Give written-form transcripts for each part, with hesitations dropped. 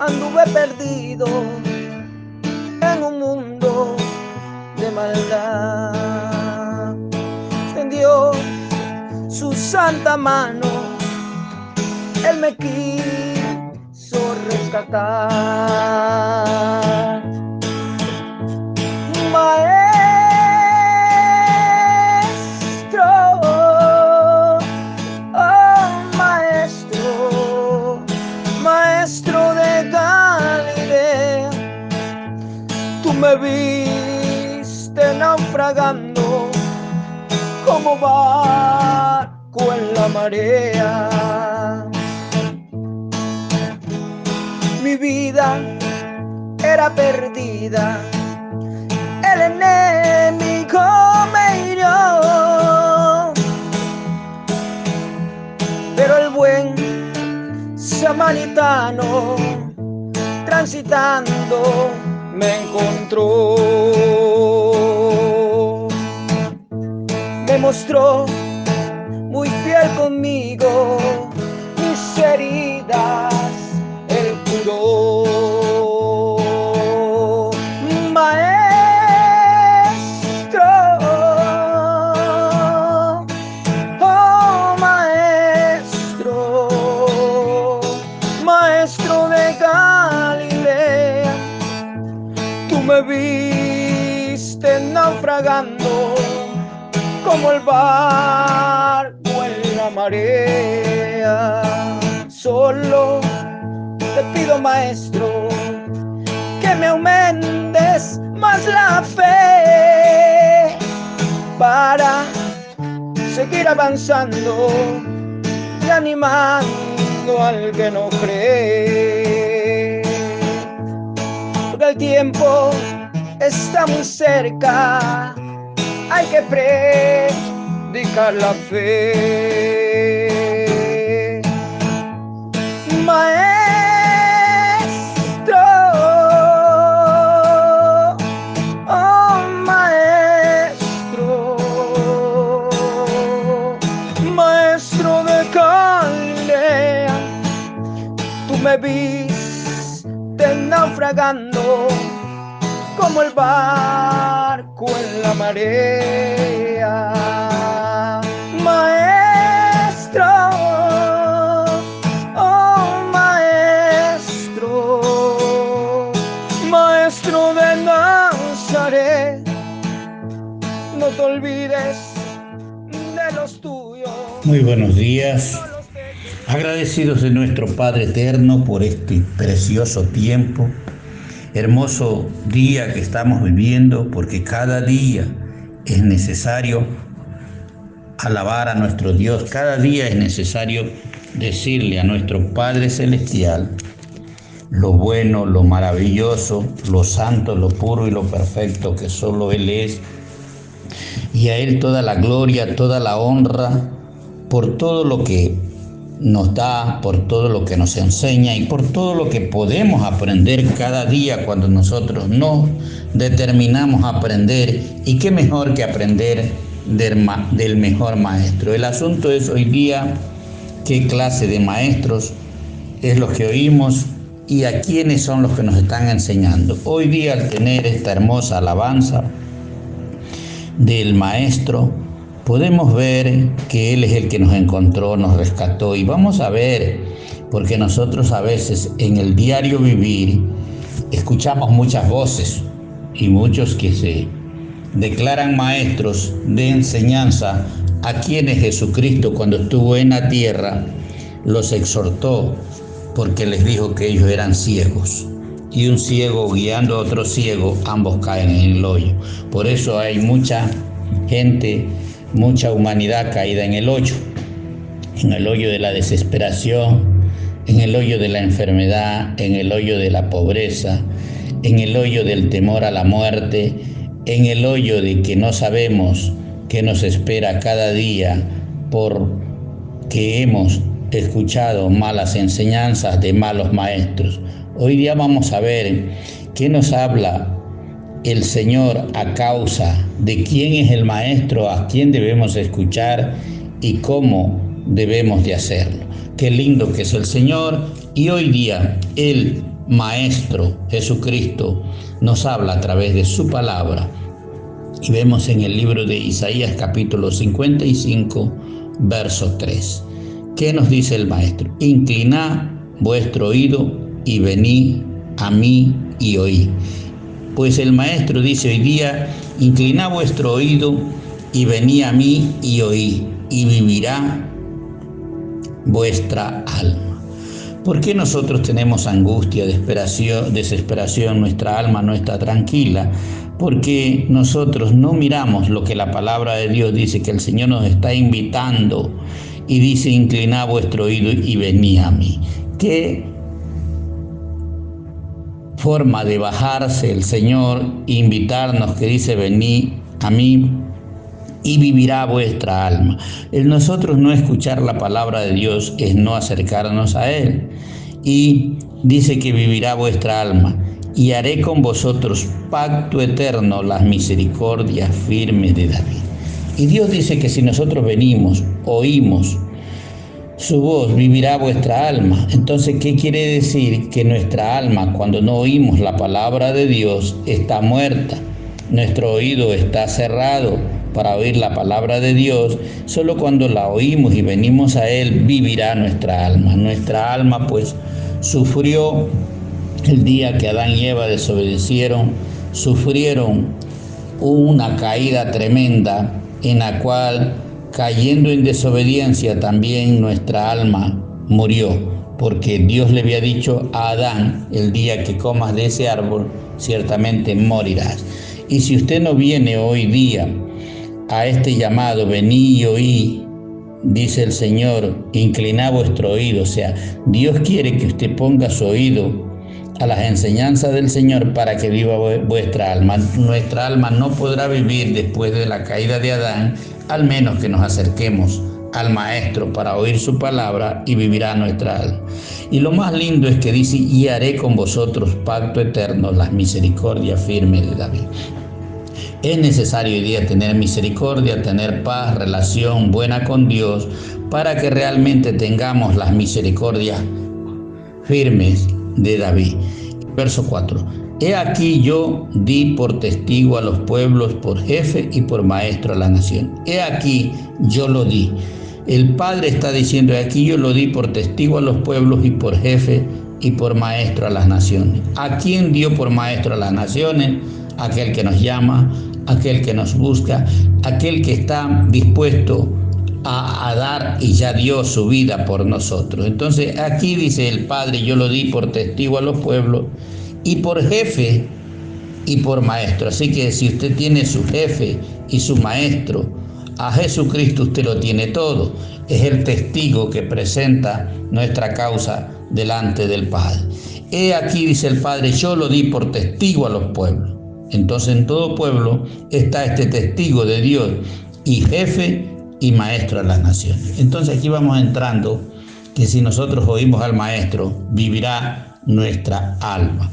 anduve perdido en un mundo de maldad. Extendió su santa mano, Él me quiso rescatar. Maestro, oh maestro, maestro de Galilea, tú me viste naufragando como barco en la marea. Mi vida era perdida, el enemigo me hirió, pero el buen samaritano transitando me encontró. Me mostró muy fiel conmigo, mis heridas Él curó. Maestro, oh maestro, maestro de Galilea, tú me viste naufragando como el barco en la marea. Solo te pido, maestro, que me aumentes más la fe para seguir avanzando y animando al que no cree. Porque el tiempo está muy cerca, hay que predicar la fe. Maestro, oh maestro, maestro de Galilea, tú me viste naufragando como el barco en la marea. Maestro, oh maestro, maestro de Nazaret, no te olvides de los tuyos. Muy buenos días. Agradecidos de nuestro Padre Eterno por este precioso tiempo, hermoso día que estamos viviendo, porque cada día es necesario alabar a nuestro Dios, cada día es necesario decirle a nuestro Padre Celestial lo bueno, lo maravilloso, lo santo, lo puro y lo perfecto que solo Él es, y a Él toda la gloria, toda la honra por todo lo que nos da, por todo lo que nos enseña y por todo lo que podemos aprender cada día cuando nosotros nos determinamos a aprender. Y qué mejor que aprender del mejor maestro. El asunto es hoy día qué clase de maestros es lo que oímos y a quiénes son los que nos están enseñando. Hoy día, al tener esta hermosa alabanza del maestro, podemos ver que Él es el que nos encontró, nos rescató, y vamos a ver, porque nosotros a veces en el diario vivir escuchamos muchas voces y muchos que se declaran maestros de enseñanza, a quienes Jesucristo, cuando estuvo en la tierra, los exhortó porque les dijo que ellos eran ciegos, y un ciego guiando a otro ciego, ambos caen en el hoyo. Por eso hay mucha gente, mucha humanidad caída en el hoyo de la desesperación, en el hoyo de la enfermedad, en el hoyo de la pobreza, en el hoyo del temor a la muerte, en el hoyo de que no sabemos qué nos espera cada día porque hemos escuchado malas enseñanzas de malos maestros. Hoy día vamos a ver qué nos habla el Señor a causa de quién es el maestro, a quién debemos escuchar y cómo debemos de hacerlo. Qué lindo que es el Señor, y hoy día Él Maestro Jesucristo nos habla a través de su palabra. Y vemos en el libro de Isaías capítulo 55, verso 3. ¿Qué nos dice el Maestro? Inclinad vuestro oído y venid a mí y oí. Pues el Maestro dice hoy día, inclinad vuestro oído y venid a mí y oí, y vivirá vuestra alma. ¿Por qué nosotros tenemos angustia, desesperación? Nuestra alma no está tranquila, porque nosotros no miramos lo que la palabra de Dios dice, que el Señor nos está invitando y dice, inclinad vuestro oído y venid a mí. ¿Qué forma de bajarse el Señor, invitarnos, que dice, venid a mí y vivirá vuestra alma? Nosotros no escuchar la palabra de Dios es no acercarnos a Él. Y dice que vivirá vuestra alma. Y haré con vosotros pacto eterno, las misericordias firmes de David. Y Dios dice que si nosotros venimos, oímos su voz, vivirá vuestra alma. Entonces, ¿qué quiere decir? Que nuestra alma, cuando no oímos la palabra de Dios, está muerta. Nuestro oído está cerrado para oír la palabra de Dios. Solo cuando la oímos y venimos a Él, vivirá nuestra alma. Nuestra alma, pues, sufrió el día que Adán y Eva desobedecieron, sufrieron una caída tremenda en la cual, cayendo en desobediencia, también nuestra alma murió, porque Dios le había dicho a Adán, el día que comas de ese árbol, ciertamente morirás. Y si usted no viene hoy día a este llamado, venid y oí, dice el Señor, inclinad vuestro oído, o sea, Dios quiere que usted ponga su oído a las enseñanzas del Señor para que viva vuestra alma. Nuestra alma no podrá vivir después de la caída de Adán, al menos que nos acerquemos al Maestro para oír su palabra, y vivirá nuestra alma. Y lo más lindo es que dice, y haré con vosotros pacto eterno, las misericordias firmes de David. Es necesario hoy día tener misericordia, tener paz, relación buena con Dios, para que realmente tengamos las misericordias firmes de David. Verso 4. He aquí yo di por testigo a los pueblos, por jefe y por maestro a la nación. He aquí yo lo di. El Padre está diciendo, he aquí yo lo di por testigo a los pueblos y por jefe y por maestro a las naciones. ¿A quién dio por maestro a las naciones? Aquel que nos llama, aquel que nos busca, aquel que está dispuesto a dar y ya dio su vida por nosotros. Entonces aquí dice el Padre, yo lo di por testigo a los pueblos y por jefe y por maestro. Así que si usted tiene su jefe y su maestro, a Jesucristo, usted lo tiene todo. Es el testigo que presenta nuestra causa delante del Padre. He aquí, dice el Padre, yo lo di por testigo a los pueblos. Entonces en todo pueblo está este testigo de Dios y jefe y maestro a las naciones. Entonces aquí vamos entrando que si nosotros oímos al Maestro, vivirá nuestra alma.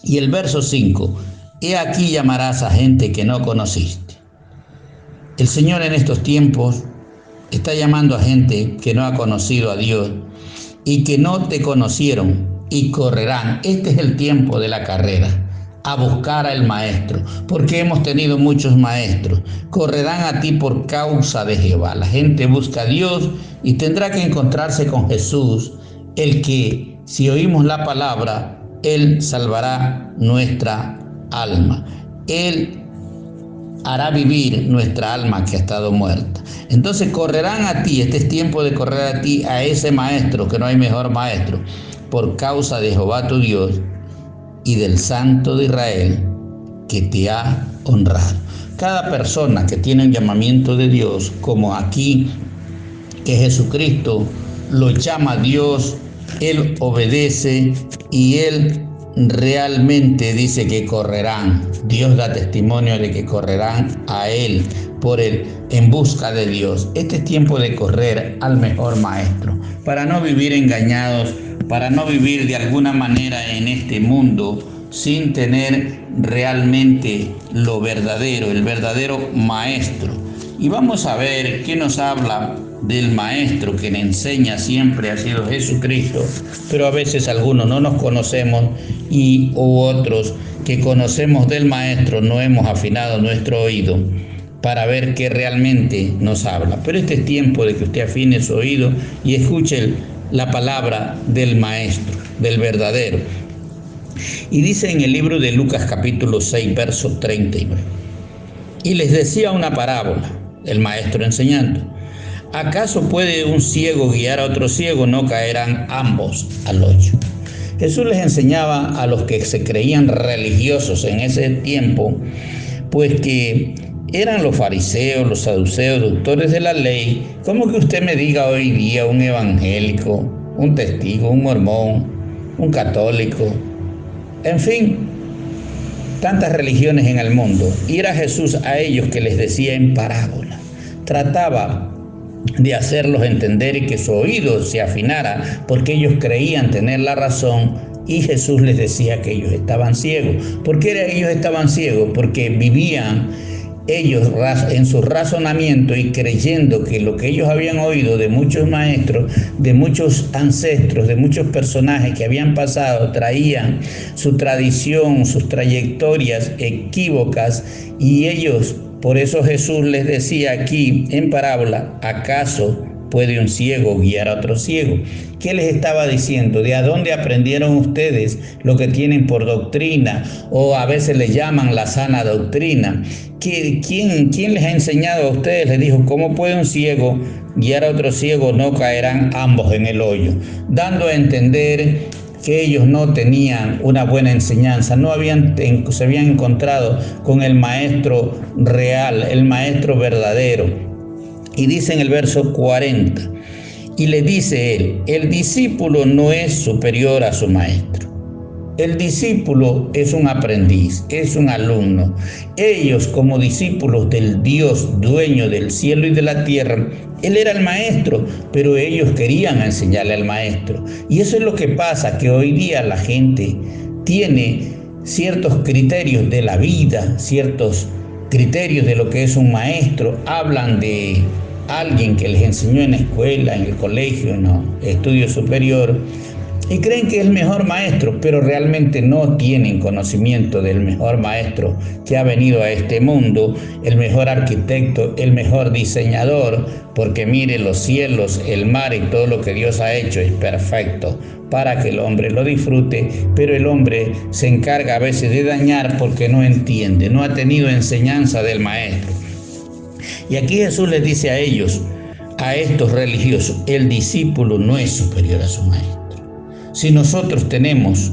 Y el verso 5, he aquí llamarás a gente que no conociste. El Señor en estos tiempos está llamando a gente que no ha conocido a Dios y que no te conocieron y correrán. Este es el tiempo de la carrera, a buscar al Maestro, porque hemos tenido muchos maestros. Correrán a ti por causa de Jehová. La gente busca a Dios y tendrá que encontrarse con Jesús, el que, si oímos la palabra, Él salvará nuestra alma. Él hará vivir nuestra alma que ha estado muerta. Entonces correrán a ti, este es tiempo de correr a ti, a ese Maestro, que no hay mejor Maestro, por causa de Jehová tu Dios y del Santo de Israel, que te ha honrado. Cada persona que tiene un llamamiento de Dios, como aquí, que Jesucristo lo llama a Dios, Él obedece y Él realmente dice que correrán. Dios da testimonio de que correrán a Él, por Él, en busca de Dios. Este es tiempo de correr al mejor Maestro, para no vivir engañados, para no vivir de alguna manera en este mundo sin tener realmente lo verdadero, el verdadero Maestro. Y vamos a ver qué nos habla del maestro que le enseña siempre ha sido Jesucristo, pero a veces algunos no nos conocemos y otros que conocemos del maestro no hemos afinado nuestro oído para ver qué realmente nos habla. Pero este es tiempo de que usted afine su oído y escuche la palabra del maestro, del verdadero. Y dice en el libro de Lucas capítulo 6, verso 39. Y les decía una parábola, el maestro enseñando. ¿Acaso puede un ciego guiar a otro ciego? No caerán ambos al hoyo. Jesús les enseñaba a los que se creían religiosos en ese tiempo, pues que eran los fariseos, los saduceos, doctores de la ley. ¿Cómo que usted me diga hoy día un evangélico, un testigo, un mormón, un católico? En fin, tantas religiones en el mundo. Y era Jesús a ellos que les decía en parábola. Trataba de hacerlos entender y que su oído se afinara, porque ellos creían tener la razón, y Jesús les decía que ellos estaban ciegos. ¿Por qué ellos estaban ciegos? Porque vivían ellos en su razonamiento y creyendo que lo que ellos habían oído de muchos maestros, de muchos ancestros, de muchos personajes que habían pasado, traían su tradición, sus trayectorias equívocas, y ellos, por eso Jesús les decía aquí en parábola, ¿acaso puede un ciego guiar a otro ciego? ¿Qué les estaba diciendo? ¿De a dónde aprendieron ustedes lo que tienen por doctrina? O a veces le llaman la sana doctrina. ¿Quién les ha enseñado a ustedes? Les dijo, ¿cómo puede un ciego guiar a otro ciego? No caerán ambos en el hoyo. Dando a entender que ellos no tenían una buena enseñanza, se habían encontrado con el maestro real, el maestro verdadero. Y dice en el verso 40, y le dice él, el discípulo no es superior a su maestro. El discípulo es un aprendiz, es un alumno. Ellos, como discípulos del Dios dueño del cielo y de la tierra, él era el maestro, pero ellos querían enseñarle al maestro. Y eso es lo que pasa, que hoy día la gente tiene ciertos criterios de la vida, ciertos criterios de lo que es un maestro. Hablan de alguien que les enseñó en la escuela, en el colegio, en estudio superior, y creen que es el mejor maestro, pero realmente no tienen conocimiento del mejor maestro que ha venido a este mundo, el mejor arquitecto, el mejor diseñador, porque mire, los cielos, el mar y todo lo que Dios ha hecho es perfecto para que el hombre lo disfrute, pero el hombre se encarga a veces de dañar porque no entiende, no ha tenido enseñanza del maestro. Y aquí Jesús les dice a ellos, a estos religiosos, el discípulo no es superior a su maestro. Si nosotros tenemos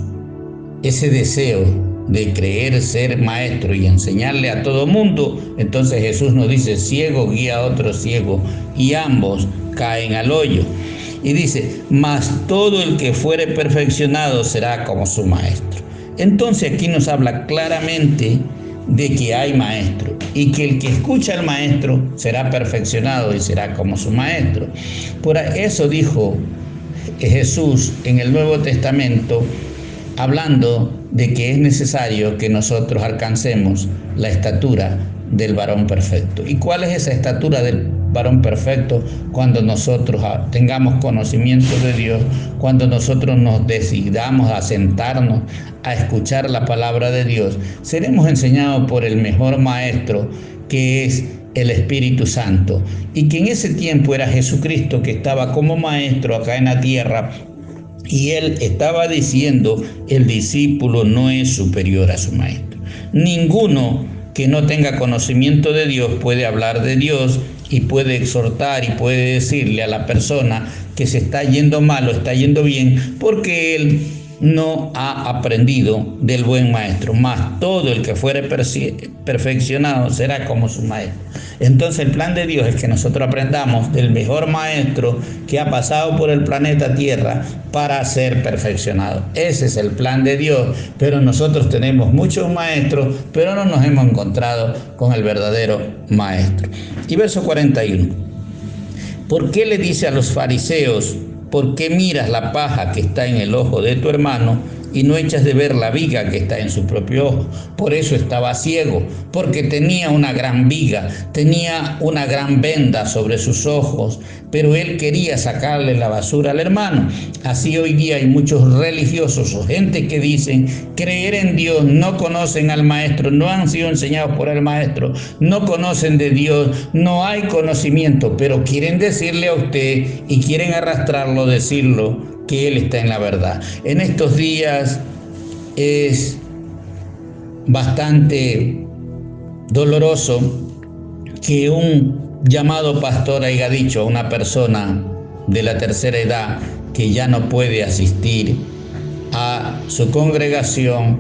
ese deseo de creer ser maestro y enseñarle a todo mundo, entonces Jesús nos dice, ciego guía a otro ciego y ambos caen al hoyo. Y dice, mas todo el que fuere perfeccionado será como su maestro. Entonces aquí nos habla claramente de que hay maestro y que el que escucha al maestro será perfeccionado y será como su maestro. Por eso dijo Jesús en el Nuevo Testamento, hablando de que es necesario que nosotros alcancemos la estatura del varón perfecto. ¿Y cuál es esa estatura del varón perfecto? Cuando nosotros tengamos conocimiento de Dios, cuando nosotros nos decidamos a sentarnos a escuchar la palabra de Dios, seremos enseñados por el mejor maestro, que es el Espíritu Santo, y que en ese tiempo era Jesucristo, que estaba como maestro acá en la tierra, y él estaba diciendo, el discípulo no es superior a su maestro. Ninguno que no tenga conocimiento de Dios puede hablar de Dios y puede exhortar y puede decirle a la persona que se está yendo mal o está yendo bien, porque él no ha aprendido del buen maestro. Mas todo el que fuere perfeccionado será como su maestro. Entonces el plan de Dios es que nosotros aprendamos del mejor maestro que ha pasado por el planeta Tierra para ser perfeccionado. Ese es el plan de Dios, pero nosotros tenemos muchos maestros, pero no nos hemos encontrado con el verdadero maestro. Y verso 41. ¿Por qué le dice a los fariseos, ¿por qué miras la paja que está en el ojo de tu hermano y no echas de ver la viga que está en su propio ojo. Por eso estaba ciego, porque tenía una gran viga, tenía una gran venda sobre sus ojos, pero él quería sacarle la basura al hermano. Así hoy día hay muchos religiosos o gente que dicen creer en Dios, no conocen al maestro, no han sido enseñados por el maestro, no conocen de Dios, no hay conocimiento, pero quieren decirle a usted y quieren arrastrarlo, decirlo que él está en la verdad. En estos días es bastante doloroso que un llamado pastor haya dicho a una persona de la tercera edad que ya no puede asistir a su congregación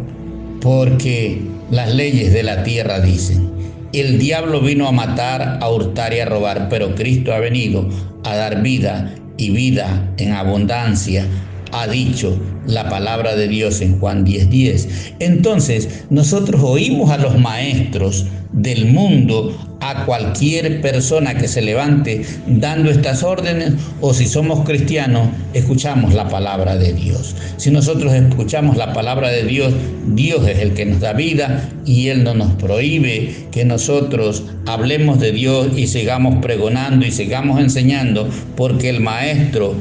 porque las leyes de la tierra dicen: el diablo vino a matar, a hurtar y a robar, pero Cristo ha venido a dar vida y vida en abundancia, ha dicho la palabra de Dios en Juan 10:10. Entonces, nosotros oímos a los maestros del mundo, a cualquier persona que se levante dando estas órdenes, o si somos cristianos, escuchamos la palabra de Dios. Si nosotros escuchamos la palabra de Dios, Dios es el que nos da vida y Él no nos prohíbe que nosotros hablemos de Dios y sigamos pregonando y sigamos enseñando, porque el maestro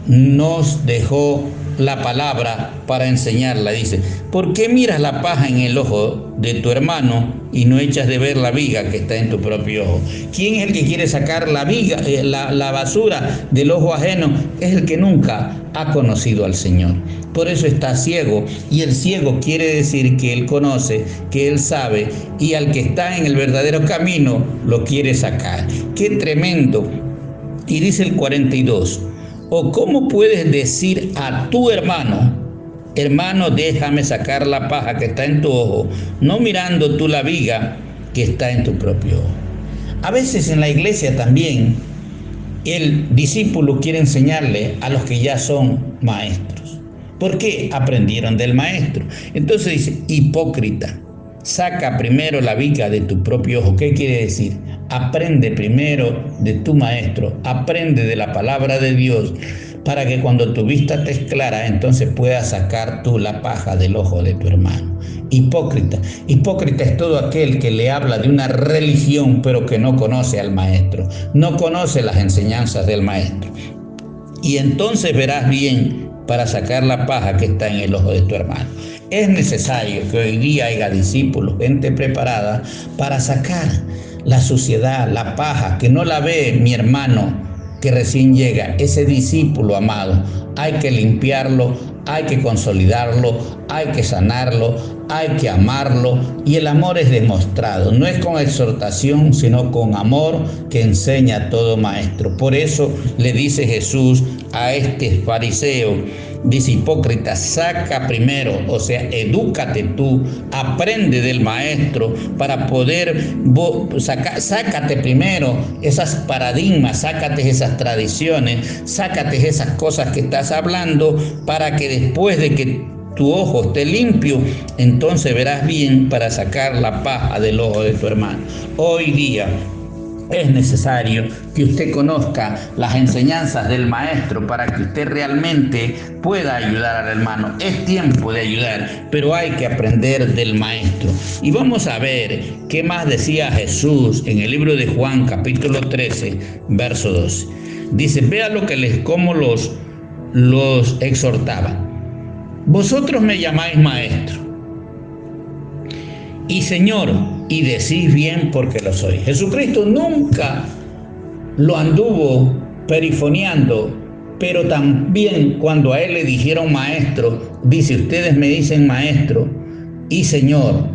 nos dejó la palabra para enseñarla. Dice: ¿por qué miras la paja en el ojo de tu hermano y no echas de ver la viga que está en tu propio ojo? ¿Quién es el que quiere sacar la viga, la basura del ojo ajeno? Es el que nunca ha conocido al Señor. Por eso está ciego, y el ciego quiere decir que él conoce, que él sabe, y al que está en el verdadero camino lo quiere sacar. ¡Qué tremendo! Y dice el 42: ¿o cómo puedes decir a tu hermano, hermano, déjame sacar la paja que está en tu ojo, no mirando tú la viga que está en tu propio ojo? A veces en la iglesia también el discípulo quiere enseñarle a los que ya son maestros. ¿Por qué? Aprendieron del maestro. Entonces dice: hipócrita, saca primero la viga de tu propio ojo. ¿Qué quiere decir? Aprende primero de tu maestro, aprende de la palabra de Dios, para que cuando tu vista te es clara, entonces puedas sacar tú la paja del ojo de tu hermano. Hipócrita. Hipócrita es todo aquel que le habla de una religión, pero que no conoce al maestro, no conoce las enseñanzas del maestro. Y entonces verás bien para sacar la paja que está en el ojo de tu hermano. Es necesario que hoy día haya discípulos, gente preparada para sacar la suciedad, la paja, que no la ve mi hermano que recién llega. Ese discípulo amado hay que limpiarlo, hay que consolidarlo, hay que sanarlo, hay que amarlo, y el amor es demostrado, no es con exhortación, sino con amor que enseña a todo maestro. Por eso le dice Jesús a este fariseo, dice: hipócrita, saca primero, o sea, edúcate tú, aprende del maestro para poder sácate primero esas paradigmas, sácate esas tradiciones, sácate esas cosas que estás hablando, para que después de que tu ojo esté limpio, entonces verás bien para sacar la paja del ojo de tu hermano. Hoy día es necesario que usted conozca las enseñanzas del maestro para que usted realmente pueda ayudar al hermano. Es tiempo de ayudar, pero hay que aprender del maestro. Y vamos a ver qué más decía Jesús en el libro de Juan, capítulo 13, verso 12. Dice: vea lo que cómo los exhortaba. Vosotros me llamáis maestro y Señor, y decís bien porque lo soy. Jesucristo nunca lo anduvo perifoneando, pero también cuando a él le dijeron maestro, dice: ustedes me dicen maestro y Señor,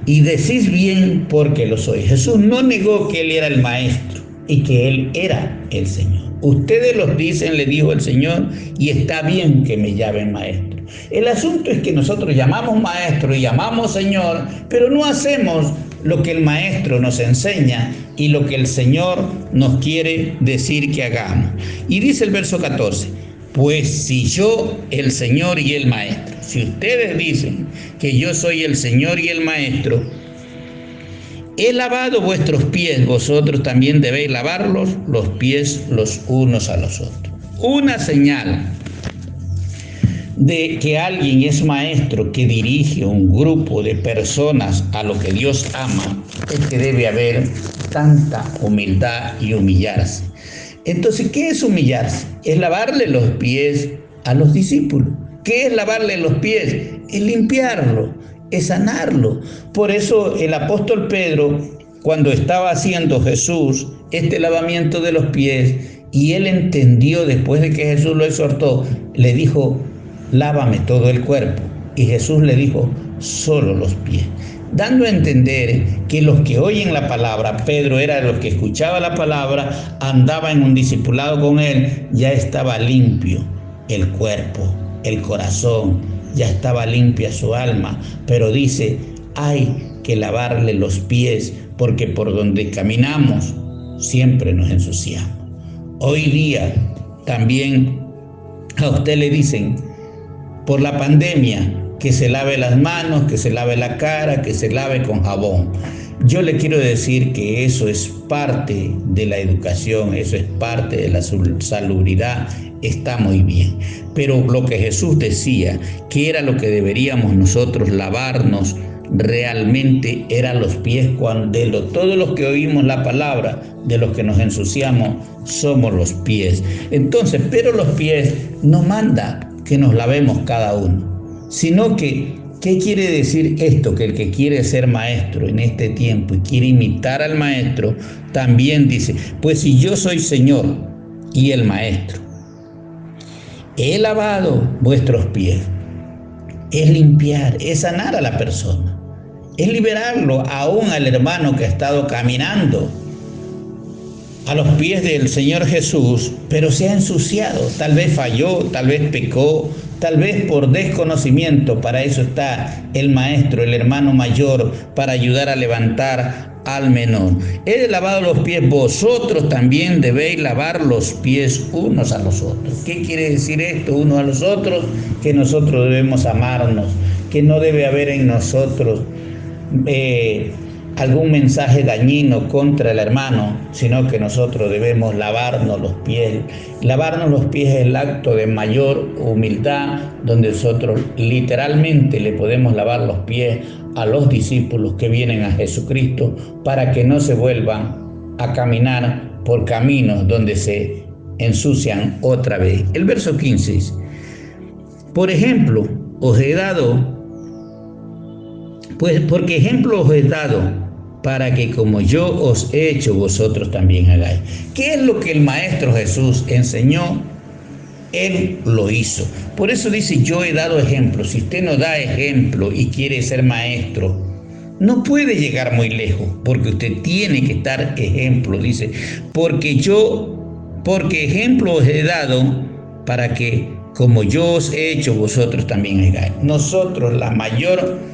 y decís bien porque lo soy. Jesús no negó que él era el maestro y que él era el Señor. Ustedes los dicen, le dijo el Señor, y está bien que me llamen maestro. El asunto es que nosotros llamamos maestro y llamamos Señor, pero no hacemos lo que el maestro nos enseña y lo que el Señor nos quiere decir que hagamos. Y dice el verso 14: pues si yo, el Señor y el maestro, si ustedes dicen que yo soy el Señor y el maestro, he lavado vuestros pies, vosotros también debéis lavarlos los pies los unos a los otros. Una señal de que alguien es maestro, que dirige un grupo de personas a lo que Dios ama, es que debe haber tanta humildad y humillarse. Entonces, ¿qué es humillarse? Es lavarle los pies a los discípulos. ¿Qué es lavarle los pies? Es limpiarlo, es sanarlo. Por eso el apóstol Pedro, cuando estaba haciendo Jesús este lavamiento de los pies, y él entendió después de que Jesús lo exhortó, le dijo: lávame todo el cuerpo. Y Jesús le dijo: solo los pies. Dando a entender que los que oyen la palabra, Pedro era de los que escuchaba la palabra, andaba en un discipulado con él, ya estaba limpio el cuerpo, el corazón, ya estaba limpia su alma. Pero dice: hay que lavarle los pies, porque por donde caminamos siempre nos ensuciamos. Hoy día también a usted le dicen, por la pandemia, que se lave las manos, que se lave la cara, que se lave con jabón. Yo le quiero decir que eso es parte de la educación, eso es parte de la salubridad, está muy bien. Pero lo que Jesús decía, que era lo que deberíamos nosotros lavarnos realmente, era los pies. Todos los que oímos la palabra, de los que nos ensuciamos, somos los pies. Entonces, pero los pies no manda que nos lavemos cada uno, sino que, ¿qué quiere decir esto? Que el que quiere ser maestro en este tiempo y quiere imitar al maestro, también dice: pues si yo soy Señor y el maestro, he lavado vuestros pies. Es limpiar, es sanar a la persona, es liberarlo aún al hermano que ha estado caminando a los pies del Señor Jesús, pero se ha ensuciado, tal vez falló, tal vez pecó, tal vez por desconocimiento. Para eso está el maestro, el hermano mayor, para ayudar a levantar al menor. He lavado los pies, vosotros también debéis lavar los pies unos a los otros. ¿Qué quiere decir esto, unos a los otros? Que nosotros debemos amarnos, que no debe haber en nosotros algún mensaje dañino contra el hermano, sino que nosotros debemos lavarnos los pies. Lavarnos los pies es el acto de mayor humildad, donde nosotros literalmente le podemos lavar los pies a los discípulos que vienen a Jesucristo, para que no se vuelvan a caminar por caminos donde se ensucian otra vez. El verso 15 dice: por ejemplo, os he dado, porque ejemplo os he dado, para que como yo os he hecho, vosotros también hagáis. ¿Qué es lo que el Maestro Jesús enseñó? Él lo hizo. Por eso dice: yo he dado ejemplo. Si usted no da ejemplo y quiere ser maestro, no puede llegar muy lejos, porque usted tiene que dar ejemplo. Dice: porque ejemplo os he dado, para que como yo os he hecho, vosotros también hagáis. Nosotros, la mayor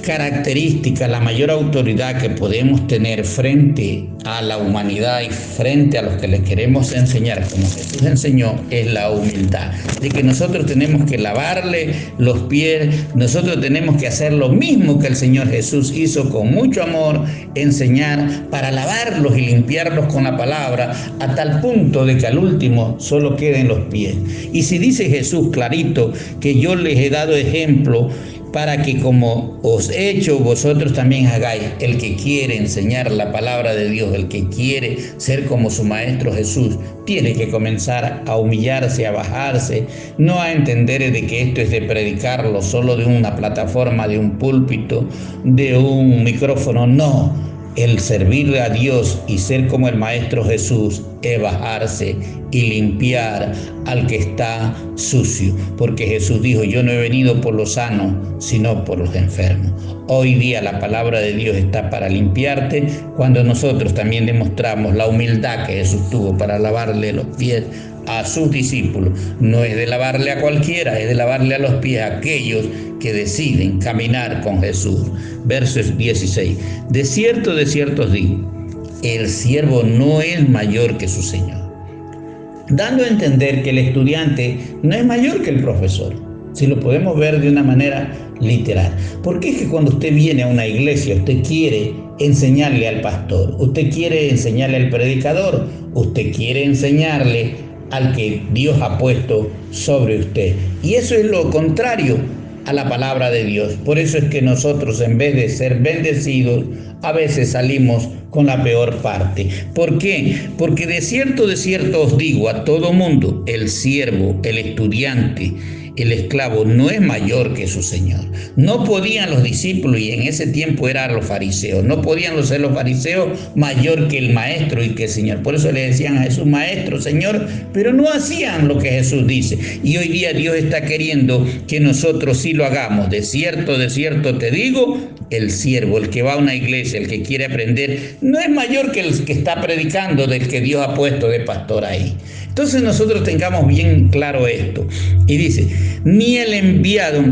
característica, la mayor autoridad que podemos tener frente a la humanidad y frente a los que les queremos enseñar, como Jesús enseñó, es la humildad. De que nosotros tenemos que lavarle los pies, nosotros tenemos que hacer lo mismo que el Señor Jesús hizo con mucho amor, enseñar para lavarlos y limpiarlos con la palabra, a tal punto de que al último solo queden los pies. Y si dice Jesús clarito que yo les he dado ejemplo, para que como os he hecho, vosotros también hagáis. El que quiere enseñar la palabra de Dios, el que quiere ser como su Maestro Jesús, tiene que comenzar a humillarse, a bajarse, no a entender de que esto es de predicarlo solo de una plataforma, de un púlpito, de un micrófono. No. El servirle a Dios y ser como el Maestro Jesús es bajarse y limpiar al que está sucio, porque Jesús dijo: yo no he venido por los sanos, sino por los enfermos. Hoy día la palabra de Dios está para limpiarte, cuando nosotros también demostramos la humildad que Jesús tuvo para lavarle los pies a sus discípulos. No es de lavarle a cualquiera, es de lavarle a los pies a aquellos que deciden caminar con Jesús. Versos 16. De cierto os digo, el siervo no es mayor que su Señor. Dando a entender que el estudiante no es mayor que el profesor, si lo podemos ver de una manera literal. Porque es que cuando usted viene a una iglesia, usted quiere enseñarle al pastor, usted quiere enseñarle al predicador, usted quiere enseñarle al que Dios ha puesto sobre usted. Y eso es lo contrario a la palabra de Dios. Por eso es que nosotros, en vez de ser bendecidos, a veces salimos con la peor parte. ¿Por qué? Porque de cierto os digo a todo mundo, el siervo, el estudiante, el esclavo no es mayor que su señor. No podían los discípulos, y en ese tiempo eran los fariseos, no podían ser los fariseos mayor que el maestro y que el Señor. Por eso le decían a Jesús, maestro, Señor, pero no hacían lo que Jesús dice. Y hoy día Dios está queriendo que nosotros sí lo hagamos. De cierto te digo, el siervo, el que va a una iglesia, el que quiere aprender, no es mayor que el que está predicando, del que Dios ha puesto de pastor ahí. Entonces nosotros tengamos bien claro esto. Y dice, ni el enviado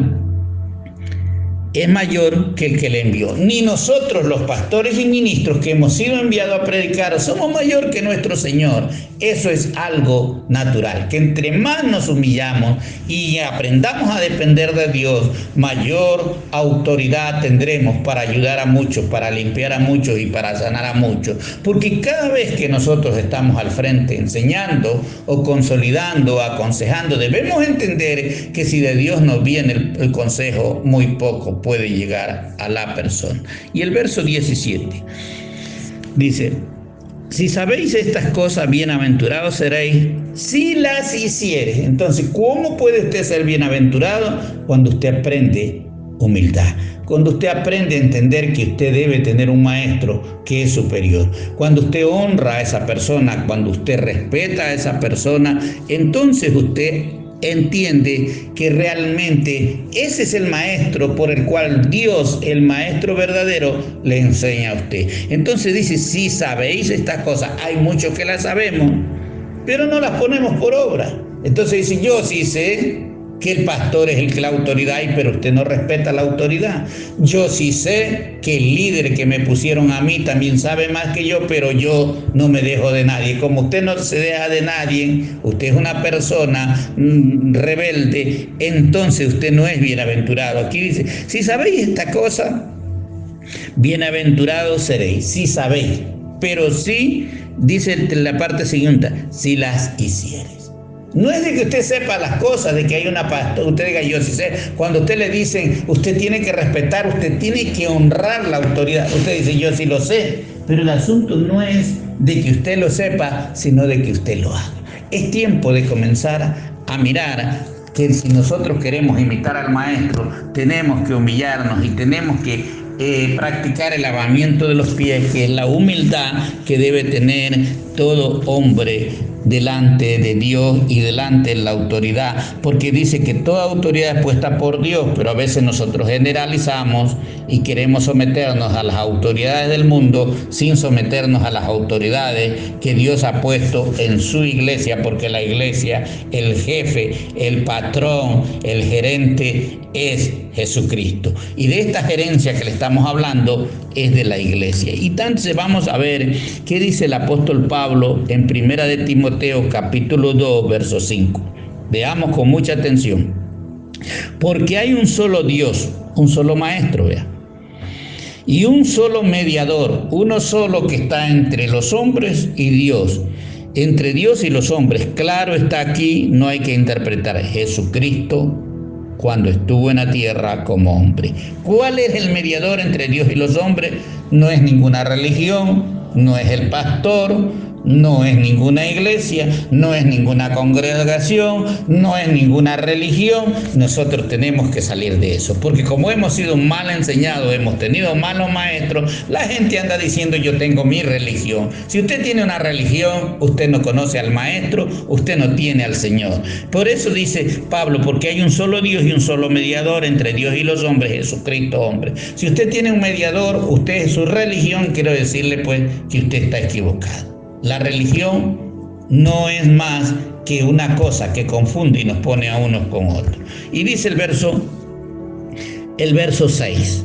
es mayor que el que le envió, ni nosotros los pastores y ministros que hemos sido enviados a predicar somos mayor que nuestro Señor. Eso es algo natural, que entre más nos humillamos y aprendamos a depender de Dios, mayor autoridad tendremos para ayudar a muchos, para limpiar a muchos y para sanar a muchos. Porque cada vez que nosotros estamos al frente enseñando o consolidando, aconsejando, debemos entender que si de Dios nos viene el consejo, muy poco puede llegar a la persona. Y el verso 17 dice, si sabéis estas cosas, bienaventurados seréis si las hicieres. Entonces, ¿cómo puede usted ser bienaventurado? Cuando usted aprende humildad, cuando usted aprende a entender que usted debe tener un maestro que es superior, cuando usted honra a esa persona, cuando usted respeta a esa persona, entonces usted entiende que realmente ese es el maestro por el cual Dios, el maestro verdadero, le enseña a usted. Entonces dice, si sabéis estas cosas, hay muchos que las sabemos, pero no las ponemos por obra. Entonces dice, yo sí sé que el pastor es el que la autoridad hay, pero usted no respeta la autoridad. Yo sí sé que el líder que me pusieron a mí también sabe más que yo, pero yo no me dejo de nadie. Como usted no se deja de nadie, usted es una persona rebelde, entonces usted no es bienaventurado. Aquí dice, si sabéis esta cosa, bienaventurados seréis, si sabéis, pero sí, dice en la parte siguiente, si las hicieres. No es de que usted sepa las cosas, de que hay una pastora, usted diga yo sí sé. Cuando usted le dicen, usted tiene que respetar, usted tiene que honrar la autoridad. Usted dice, yo sí lo sé. Pero el asunto no es de que usted lo sepa, sino de que usted lo haga. Es tiempo de comenzar a mirar que si nosotros queremos imitar al maestro, tenemos que humillarnos y tenemos que practicar el lavamiento de los pies, que es la humildad que debe tener todo hombre delante de Dios y delante de la autoridad, porque dice que toda autoridad es puesta por Dios, pero a veces nosotros generalizamos y queremos someternos a las autoridades del mundo sin someternos a las autoridades que Dios ha puesto en su iglesia, porque la iglesia, el jefe, el patrón, el gerente es Jesucristo. Y de esta gerencia que le estamos hablando es de la iglesia. Y entonces vamos a ver qué dice el apóstol Pablo en 1 de Timoteo capítulo 2 verso 5. Veamos con mucha atención. Porque hay un solo Dios, un solo maestro, vea, y un solo mediador, uno solo que está entre los hombres y Dios, entre Dios y los hombres. Claro está aquí, no hay que interpretar, Jesucristo cuando estuvo en la tierra como hombre. ¿Cuál es el mediador entre Dios y los hombres? No es ninguna religión, no es el pastor, no es ninguna iglesia, no es ninguna congregación, no es ninguna religión. Nosotros tenemos que salir de eso, porque como hemos sido mal enseñados, hemos tenido malos maestros, la gente anda diciendo yo tengo mi religión. Si usted tiene una religión, usted no conoce al maestro, usted no tiene al Señor. Por eso dice Pablo, porque hay un solo Dios y un solo mediador entre Dios y los hombres, Jesucristo hombre. Si usted tiene un mediador, usted es su religión, quiero decirle pues que usted está equivocado. La religión no es más que una cosa que confunde y nos pone a unos con otros. Y dice el verso 6.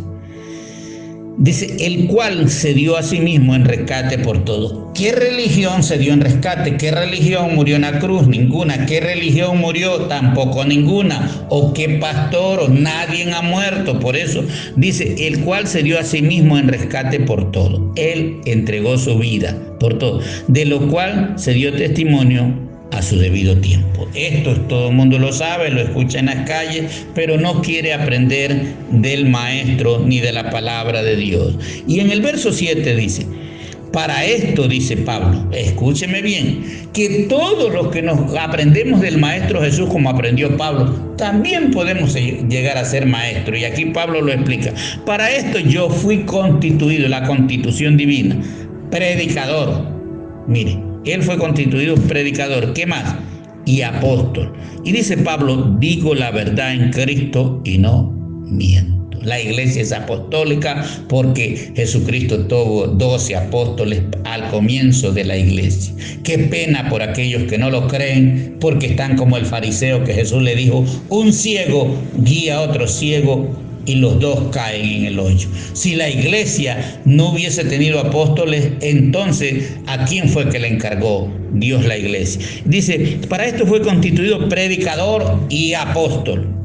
Dice, el cual se dio a sí mismo en rescate por todos. ¿Qué religión se dio en rescate? ¿Qué religión murió en la cruz? Ninguna. ¿Qué religión murió? Tampoco ninguna. ¿O qué pastor? O nadie ha muerto. Por eso dice, el cual se dio a sí mismo en rescate por todo. Él entregó su vida por todo. De lo cual se dio testimonio a su debido tiempo. Esto todo el mundo lo sabe, lo escucha en las calles, pero no quiere aprender del maestro ni de la palabra de Dios. Y en el verso 7 dice: para esto, dice Pablo, escúcheme bien, que todos los que nos aprendemos del Maestro Jesús como aprendió Pablo, también podemos llegar a ser maestros. Y aquí Pablo lo explica. Para esto yo fui constituido, la constitución divina, predicador. Mire, él fue constituido predicador. ¿Qué más? Y apóstol. Y dice Pablo: digo la verdad en Cristo y no miento. La iglesia es apostólica porque Jesucristo tuvo 12 apóstoles al comienzo de la iglesia. Qué pena por aquellos que no lo creen, porque están como el fariseo que Jesús le dijo: un ciego guía a otro ciego y los dos caen en el hoyo. Si la iglesia no hubiese tenido apóstoles, entonces ¿a quién fue que le encargó Dios la iglesia? Dice: para esto fue constituido predicador y apóstol.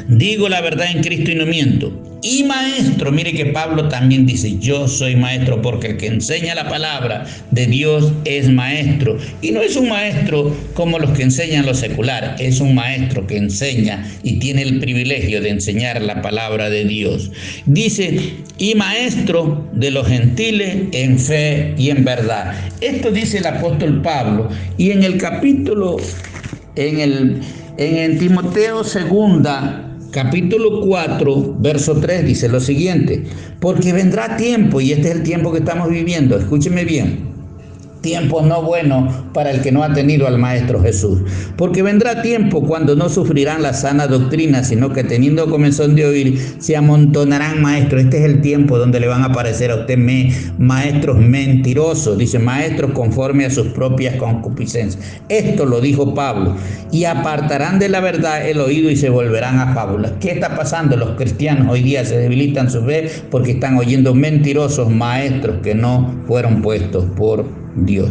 Digo la verdad en Cristo y no miento. Y maestro, mire que Pablo también dice: yo soy maestro, porque el que enseña la palabra de Dios es maestro. Y no es un maestro como los que enseñan lo secular, es un maestro que enseña y tiene el privilegio de enseñar la palabra de Dios. Dice: y maestro de los gentiles en fe y en verdad. Esto dice el apóstol Pablo. Y en el capítulo, en Timoteo 2, capítulo 4, verso 3, dice lo siguiente: porque vendrá tiempo, y este es el tiempo que estamos viviendo, escúcheme bien, tiempo no bueno para el que no ha tenido al Maestro Jesús, porque vendrá tiempo cuando no sufrirán la sana doctrina, sino que teniendo comezón de oír, se amontonarán maestros. Este es el tiempo donde le van a aparecer a usted maestros mentirosos, dice, maestros conforme a sus propias concupiscencias. Esto lo dijo Pablo: y apartarán de la verdad el oído y se volverán a fábulas. ¿Qué está pasando? Los cristianos hoy día se debilitan su fe porque están oyendo mentirosos maestros que no fueron puestos por Dios.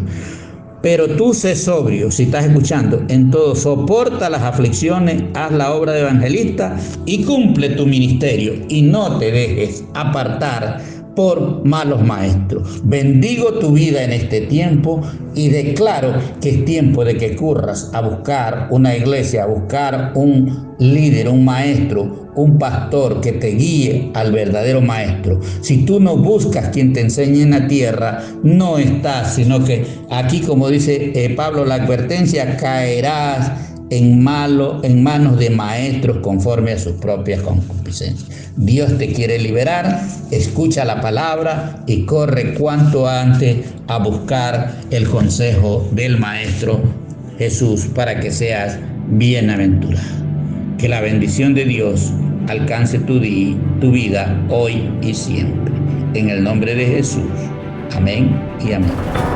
Pero tú sé sobrio, si estás escuchando, en todo soporta las aflicciones, haz la obra de evangelista y cumple tu ministerio, y no te dejes apartar por malos maestros. Bendigo tu vida en este tiempo y declaro que es tiempo de que corras a buscar una iglesia, a buscar un líder, un maestro, un pastor que te guíe al verdadero maestro. Si tú no buscas quien te enseñe en la tierra, no estás, sino que aquí, como dice Pablo, la advertencia: caerás en manos de maestros conforme a sus propias concupiscencias. Dios te quiere liberar. Escucha la palabra y corre cuanto antes a buscar el consejo del Maestro Jesús para que seas bienaventurado. Que la bendición de Dios alcance tu vida hoy y siempre. En el nombre de Jesús. Amén y amén.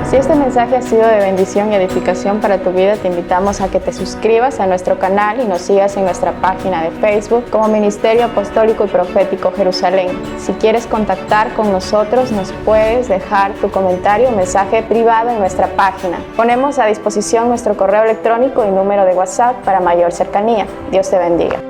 Si este mensaje ha sido de bendición y edificación para tu vida, te invitamos a que te suscribas a nuestro canal y nos sigas en nuestra página de Facebook como Ministerio Apostólico y Profético Jerusalén. Si quieres contactar con nosotros, nos puedes dejar tu comentario o mensaje privado en nuestra página. Ponemos a disposición nuestro correo electrónico y número de WhatsApp para mayor cercanía. Dios te bendiga.